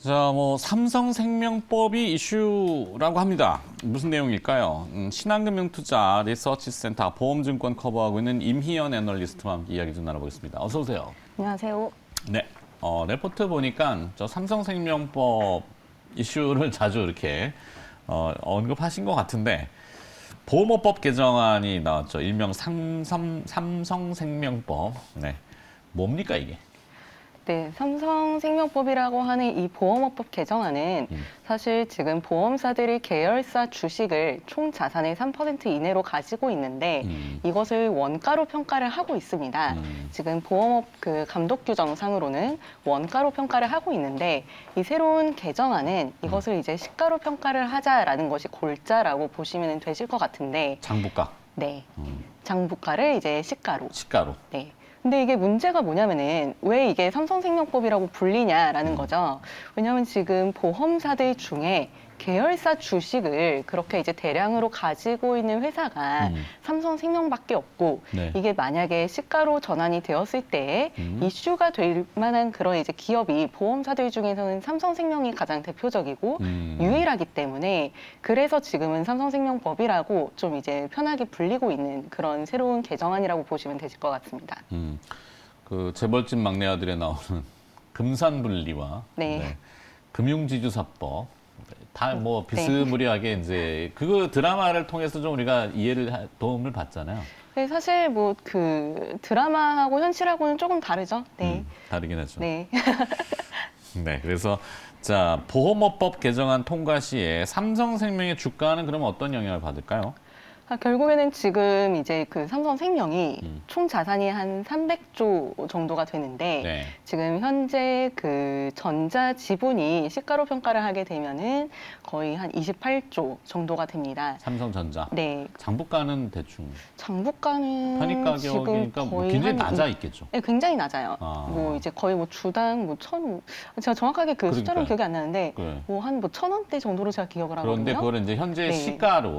자, 삼성생명법이 이슈라고 합니다. 무슨 내용일까요? 신한금융투자 리서치센터 보험증권 커버하고 있는 임희연 애널리스트와 함께 이야기 좀 나눠보겠습니다. 어서 오세요. 안녕하세요. 네, 레포트 보니까 저 삼성생명법 이슈를 자주 이렇게 언급하신 것 같은데 보험업법 개정안이 나왔죠. 일명 삼성생명법. 네, 뭡니까 이게? 네, 삼성생명법이라고 하는 이 보험업법 개정안은 사실 지금 보험사들이 계열사 주식을 총 자산의 3% 이내로 가지고 있는데 이것을 원가로 평가를 하고 있습니다. 지금 보험업 감독 규정상으로는 원가로 평가를 하고 있는데 이 새로운 개정안은 이것을 이제 시가로 평가를 하자라는 것이 골자라고 보시면 되실 것 같은데 장부가. 네, 장부가를 이제 시가로. 시가로. 네. 근데 이게 문제가 뭐냐면은 왜 이게 삼성생명법이라고 불리냐라는 거죠. 왜냐하면 지금 보험사들 중에 계열사 주식을 그렇게 이제 대량으로 가지고 있는 회사가 삼성생명밖에 없고 네. 이게 만약에 시가로 전환이 되었을 때 이슈가 될 만한 그런 이제 기업이 보험사들 중에서는 삼성생명이 가장 대표적이고 유일하기 때문에 그래서 지금은 삼성생명법이라고 좀 이제 편하게 불리고 있는 그런 새로운 개정안이라고 보시면 되실 것 같습니다. 그 재벌집 막내 아들에 나오는 금산분리와 네. 금융지주사법 다 비스무리하게 이제 그거 드라마를 통해서 좀 우리가 도움을 받잖아요. 네, 사실 그 드라마하고 현실하고는 조금 다르죠. 네. 다르긴 하죠. 네. 네, 그래서 자 보험업법 개정안 통과 시에 삼성생명의 주가는 그러면 어떤 영향을 받을까요? 결국에는 지금 이제 그 삼성생명이 총 자산이 한 300조 정도가 되는데 네. 지금 현재 그 전자 지분이 시가로 평가를 하게 되면은 거의 한 28조 정도가 됩니다. 삼성전자. 네, 장부가는 대충 장부가는 편입 지금 가격이니까 거의 굉장히 한 낮아 있겠죠. 네, 굉장히 낮아요. 아. 이제 거의 주당 제가 정확하게 그 숫자는 그러니까요. 기억이 안 나는데 그래. 한 1,000원대 정도로 제가 기억을 하거든요. 그런데 그걸 이제 현재 네.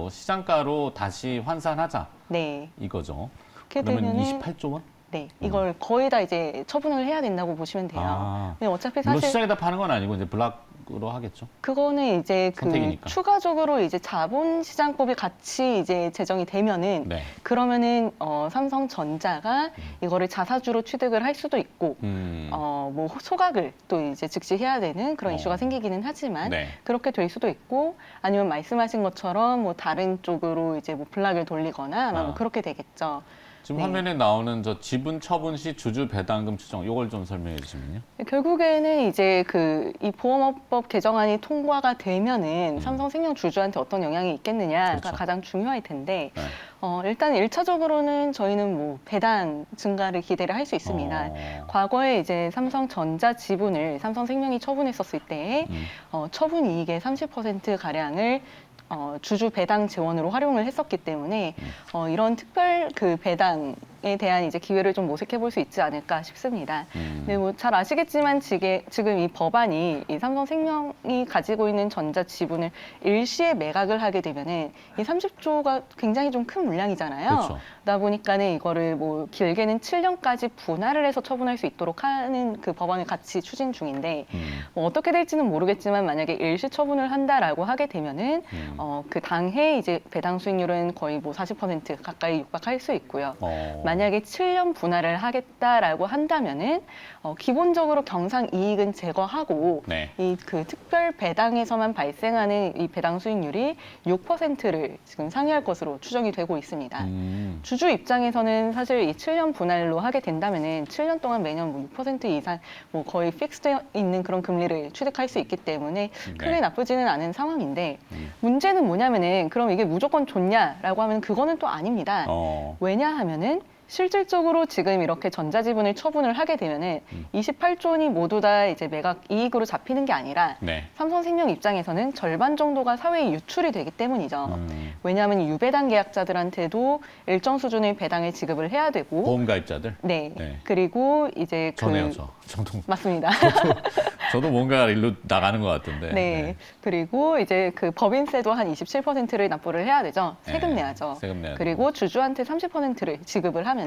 시장가로 다시 환산하자 네. 이거죠. 그렇게 그러면 되면은 28조 원? 네, 이걸 거의 다 이제 처분을 해야 된다고 보시면 돼요. 아. 근데 어차피 물론 사실 시장에다 파는 건 아니고 이제 블락으로 하겠죠. 그거는 이제 선택이니까. 추가적으로 이제 자본시장법이 같이 이제 제정이 되면은 네. 그러면은 삼성전자가 이거를 자사주로 취득을 할 수도 있고 소각을 또 이제 즉시 해야 되는 그런 이슈가 생기기는 하지만 네. 그렇게 될 수도 있고 아니면 말씀하신 것처럼 다른 쪽으로 이제 블락을 돌리거나 아마 그렇게 되겠죠. 지금 네. 화면에 나오는 저 지분 처분 시 주주 배당금 추정 요걸 좀 설명해 주시면요. 결국에는 이제 이 보험업법 개정안이 통과가 되면은 삼성생명 주주한테 어떤 영향이 있겠느냐가 그렇죠. 가장 중요할 텐데 네. 일단 1차적으로는 저희는 배당 증가를 기대를 할 수 있습니다. 과거에 이제 삼성전자 지분을 삼성생명이 처분했었을 때 처분 이익의 30% 가량을 주주 배당 재원으로 활용을 했었기 때문에 이런 특별 배당에 대한 이제 기회를 좀 모색해 볼 수 있지 않을까 싶습니다. 근데 잘 아시겠지만 지금 이 법안이 이 삼성생명이 가지고 있는 전자 지분을 일시에 매각을 하게 되면은 이 30조가 굉장히 좀 큰 물량이잖아요. 그렇죠. 그러다 보니까는 이거를 길게는 7년까지 분할을 해서 처분할 수 있도록 하는 그 법안을 같이 추진 중인데 어떻게 될지는 모르겠지만 만약에 일시 처분을 한다라고 하게 되면은 그 당해 이제 배당 수익률은 거의 40% 가까이 육박할 수 있고요. 만약에 7년 분할을 하겠다라고 한다면은 기본적으로 경상 이익은 제거하고 네. 이 특별 배당에서만 발생하는 이 배당 수익률이 6%를 지금 상회할 것으로 추정이 되고 있습니다. 주주 입장에서는 사실 이 7년 분할로 하게 된다면은 7년 동안 매년 6% 이상 거의 픽스되어 있는 그런 금리를 취득할 수 있기 때문에 크게 나쁘지는 않은 상황인데 문제는 뭐냐면은 그럼 이게 무조건 좋냐라고 하면 그거는 또 아닙니다. 왜냐하면은 실질적으로 지금 이렇게 전자지분을 처분을 하게 되면은 28조 원이 모두 다 이제 매각 이익으로 잡히는 게 아니라 네. 삼성생명 입장에서는 절반 정도가 사회에 유출이 되기 때문이죠. 왜냐하면 유배당 계약자들한테도 일정 수준의 배당을 지급을 해야 되고 보험가입자들. 네. 네. 그리고 이제 저네요, 저도 맞습니다. 저도 뭔가 일로 나가는 것 같은데. 네. 그리고 이제 법인세도 한 27%를 납부를 해야 되죠. 세금 네. 내야죠. 세금 내야 그리고 주주한테 30%를 지급을 하면은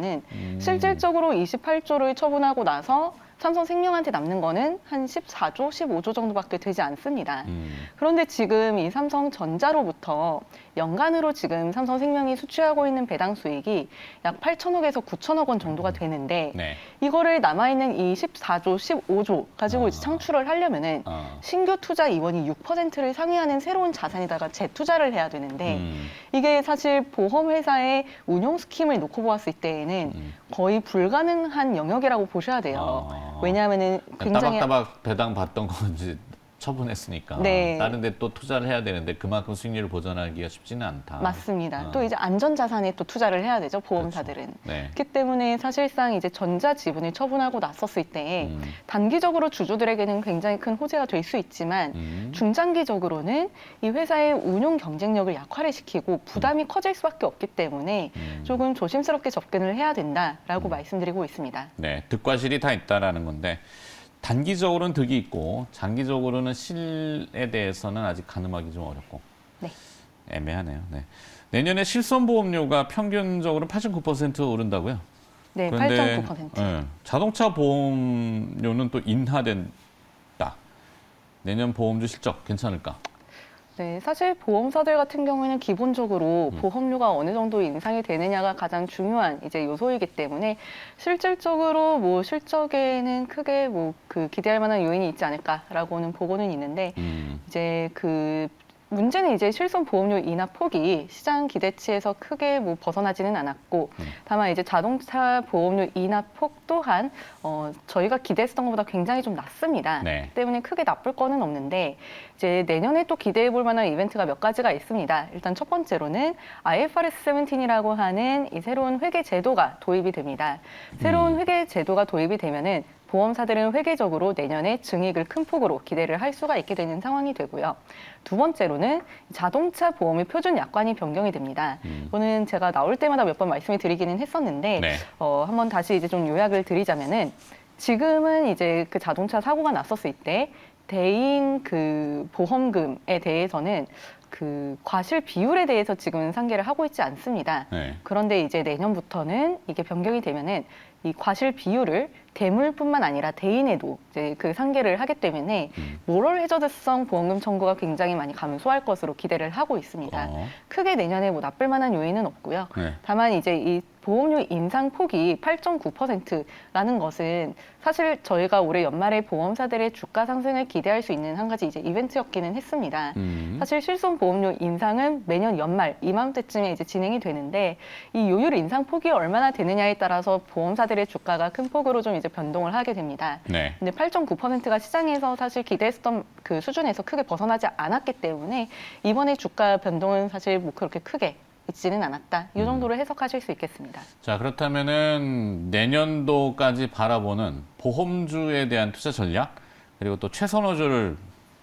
실질적으로 28조를 처분하고 나서 삼성생명한테 남는 거는 한 14조, 15조 정도밖에 되지 않습니다. 그런데 지금 이 삼성전자로부터 연간으로 지금 삼성생명이 수취하고 있는 배당 수익이 약 8천억에서 9천억 원 정도가 되는데 네. 이거를 남아있는 이 14조, 15조 가지고 이제 창출을 하려면은 신규 투자 이원이 6%를 상회하는 새로운 자산에다가 재투자를 해야 되는데 이게 사실 보험회사의 운용 스킴을 놓고 보았을 때에는 거의 불가능한 영역이라고 보셔야 돼요. 왜냐하면은 굉장히 따박따박 배당 받던 거 이제 처분했으니까 네. 다른 데 또 투자를 해야 되는데 그만큼 수익률을 보전하기가 쉽지는 않다. 맞습니다. 또 이제 안전자산에 또 투자를 해야 되죠, 보험사들은. 그렇죠. 네. 그렇기 때문에 사실상 이제 전자 지분을 처분하고 났었을 때 단기적으로 주주들에게는 굉장히 큰 호재가 될 수 있지만 중장기적으로는 이 회사의 운용 경쟁력을 약화를 시키고 부담이 커질 수밖에 없기 때문에 조금 조심스럽게 접근을 해야 된다라고 말씀드리고 있습니다. 네, 득과 실이 다 있다라는 건데 단기적으로는 득이 있고 장기적으로는 실에 대해서는 아직 가늠하기 좀 어렵고 네. 애매하네요. 네. 내년에 실손보험료가 평균적으로 8.9% 오른다고요? 네, 그런데 8.9%. 자동차 보험료는 또 인하된다. 내년 보험주 실적 괜찮을까? 네, 사실 보험사들 같은 경우에는 기본적으로 보험료가 어느 정도 인상이 되느냐가 가장 중요한 이제 요소이기 때문에 실질적으로 뭐 실적에는 크게 뭐 그 기대할 만한 요인이 있지 않을까라고는 보고는 있는데 이제 그 문제는 이제 실손 보험료 인하 폭이 시장 기대치에서 크게 뭐 벗어나지는 않았고 다만 이제 자동차 보험료 인하 폭 또한 저희가 기대했던 것보다 굉장히 좀 낮습니다. 네. 그렇기 때문에 크게 나쁠 거는 없는데 이제 내년에 또 기대해 볼 만한 이벤트가 몇 가지가 있습니다. 일단 첫 번째로는 IFRS 17이라고 하는 이 새로운 회계 제도가 도입이 됩니다. 새로운 회계 제도가 도입이 되면은 보험사들은 회계적으로 내년에 증액을 큰 폭으로 기대를 할 수가 있게 되는 상황이 되고요. 두 번째로는 자동차 보험의 표준 약관이 변경이 됩니다. 이거는 제가 나올 때마다 몇 번 말씀을 드리기는 했었는데 네. 한번 다시 이제 좀 요약을 드리자면은 지금은 이제 그 자동차 사고가 났었을 때 대인 그 보험금에 대해서는 그 과실 비율에 대해서 지금 상계를 하고 있지 않습니다. 네. 그런데 이제 내년부터는 이게 변경이 되면은 이 과실 비율을 대물뿐만 아니라 대인에도 이제 그 상계를 하기 때문에 모럴 해저드성 보험금 청구가 굉장히 많이 감소할 것으로 기대를 하고 있습니다. 크게 내년에 뭐 나쁠 만한 요인은 없고요. 네. 다만 이제 이 보험료 인상 폭이 8.9%라는 것은 사실 저희가 올해 연말에 보험사들의 주가 상승을 기대할 수 있는 한 가지 이제 이벤트였기는 했습니다. 사실 실손 보험료 인상은 매년 연말 이맘때쯤에 이제 진행이 되는데 이 요율 인상 폭이 얼마나 되느냐에 따라서 보험사들의 주가가 큰 폭으로 좀 이제 변동을 하게 됩니다. 네. 근데 8.9%가 시장에서 사실 기대했던 그 수준에서 크게 벗어나지 않았기 때문에 이번에 주가 변동은 사실 뭐 그렇게 크게 있지는 않았다. 이 정도로 해석하실 수 있겠습니다. 자, 그렇다면은 내년도까지 바라보는 보험주에 대한 투자 전략 그리고 또 최선호주를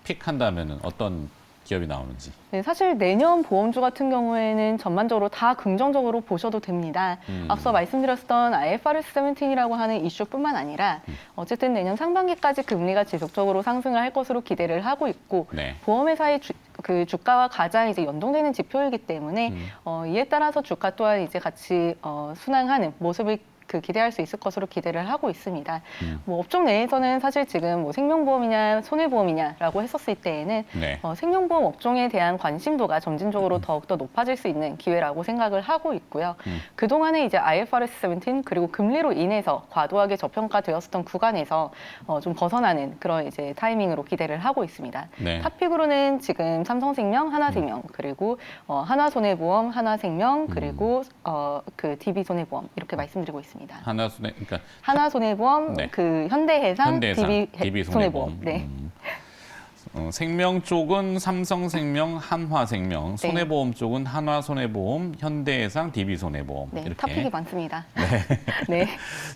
픽한다면은 어떤 기업이 나오는지. 네, 사실 내년 보험주 같은 경우에는 전반적으로 다 긍정적으로 보셔도 됩니다. 앞서 말씀드렸던 IFRS 17이라고 하는 이슈뿐만 아니라 어쨌든 내년 상반기까지 금리가 지속적으로 상승을 할 것으로 기대를 하고 있고 네. 보험회사의 그 주가와 가장 이제 연동되는 지표이기 때문에 이에 따라서 주가 또한 이제 같이 순항하는 모습을 그 기대할 수 있을 것으로 기대를 하고 있습니다. 뭐 업종 내에서는 사실 지금 뭐 생명보험이냐 손해보험이냐라고 했었을 때에는 네. 생명보험 업종에 대한 관심도가 점진적으로 더욱더 높아질 수 있는 기회라고 생각을 하고 있고요. 그동안에 이제 IFRS 17 그리고 금리로 인해서 과도하게 저평가되었었던 구간에서 좀 벗어나는 그런 이제 타이밍으로 기대를 하고 있습니다. 네. 탑픽으로는 지금 삼성생명, 하나생명 그리고 하나손해보험, 하나생명 그리고 그 DB손해보험 이렇게 말씀드리고 있습니다. 하나손해 그러니까 하나손해보험, 네. 그 현대해상, DB 손해보험. 네. 생명 쪽은 삼성생명, 한화생명, 네. 손해보험 쪽은 한화손해보험, 현대해상, DB손해보험 네, 이렇게. 탑픽이 많습니다. 네.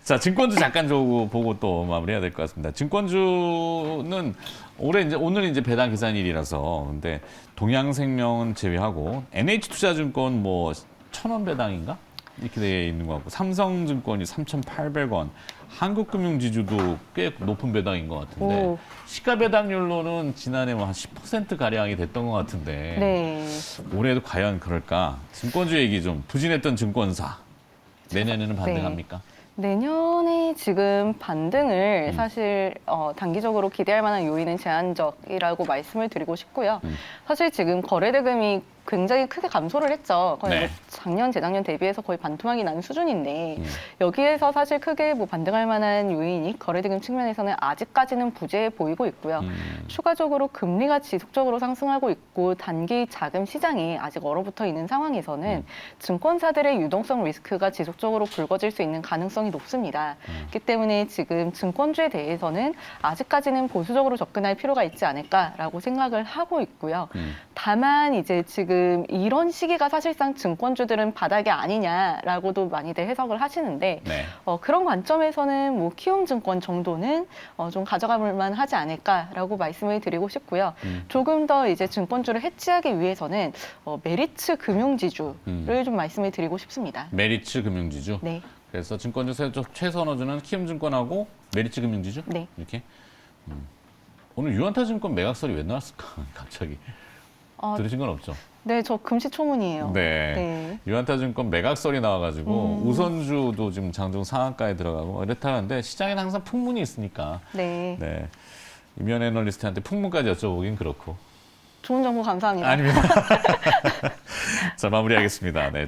자, 증권주 잠깐 보고 또 마무리해야 될 것 같습니다. 증권주는 오늘 이제 배당 계산일이라서 근데 동양생명은 제외하고 NH투자증권 뭐 1,000원 배당인가? 이렇게 되어 있는 것 같고 삼성증권이 3,800원, 한국금융지주도 꽤 높은 배당인 것 같은데 오. 시가 배당률로는 지난해 뭐 한 10% 가량이 됐던 것 같은데 네. 올해도 과연 그럴까? 증권주 얘기 좀 부진했던 증권사 내년에는 반등합니까? 내년에 지금 반등을 사실 단기적으로 기대할 만한 요인은 제한적이라고 말씀을 드리고 싶고요. 사실 지금 거래대금이 굉장히 크게 감소를 했죠. 거의 네. 뭐 작년, 재작년 대비해서 거의 반토막이 난 수준인데 여기에서 사실 크게 뭐 반등할 만한 요인이 거래대금 측면에서는 아직까지는 부재해 보이고 있고요. 추가적으로 금리가 지속적으로 상승하고 있고 단기 자금 시장이 아직 얼어붙어 있는 상황에서는 증권사들의 유동성 리스크가 지속적으로 불거질 수 있는 가능성이 높습니다. 그렇기 때문에 지금 증권주에 대해서는 아직까지는 보수적으로 접근할 필요가 있지 않을까라고 생각을 하고 있고요. 다만 이제 지금 이런 시기가 사실상 증권주들은 바닥이 아니냐라고도 많이들 해석을 하시는데 네. 그런 관점에서는 뭐 키움증권 정도는 좀 가져가볼 만하지 않을까라고 말씀을 드리고 싶고요. 조금 더 이제 증권주를 해치하기 위해서는 메리츠 금융지주를 좀 말씀을 드리고 싶습니다. 메리츠 금융지주. 네. 그래서 증권주 최선호주는 키움증권하고 메리츠 금융지주. 네. 이렇게. 오늘 유한타증권 매각설이 왜 나왔을까? 갑자기. 들으신 건 없죠? 네, 저 금시초문이에요. 네. 네. 유한타증권 매각설이 나와가지고 우선주도 지금 장중 상한가에 들어가고 이렇다는데 시장에는 항상 풍문이 있으니까. 네. 네. 임현 애널리스트한테 풍문까지 여쭤보긴 그렇고. 좋은 정보 감사합니다. 아닙니다. 자, 마무리하겠습니다. 네,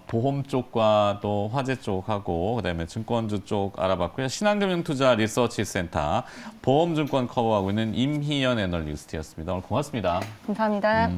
보험 쪽과 또 화재 쪽하고 그다음에 증권주 쪽 알아봤고요. 신한금융투자 리서치센터 보험증권 커버하고 있는 임희연 애널리스트였습니다. 오늘 고맙습니다. 감사합니다.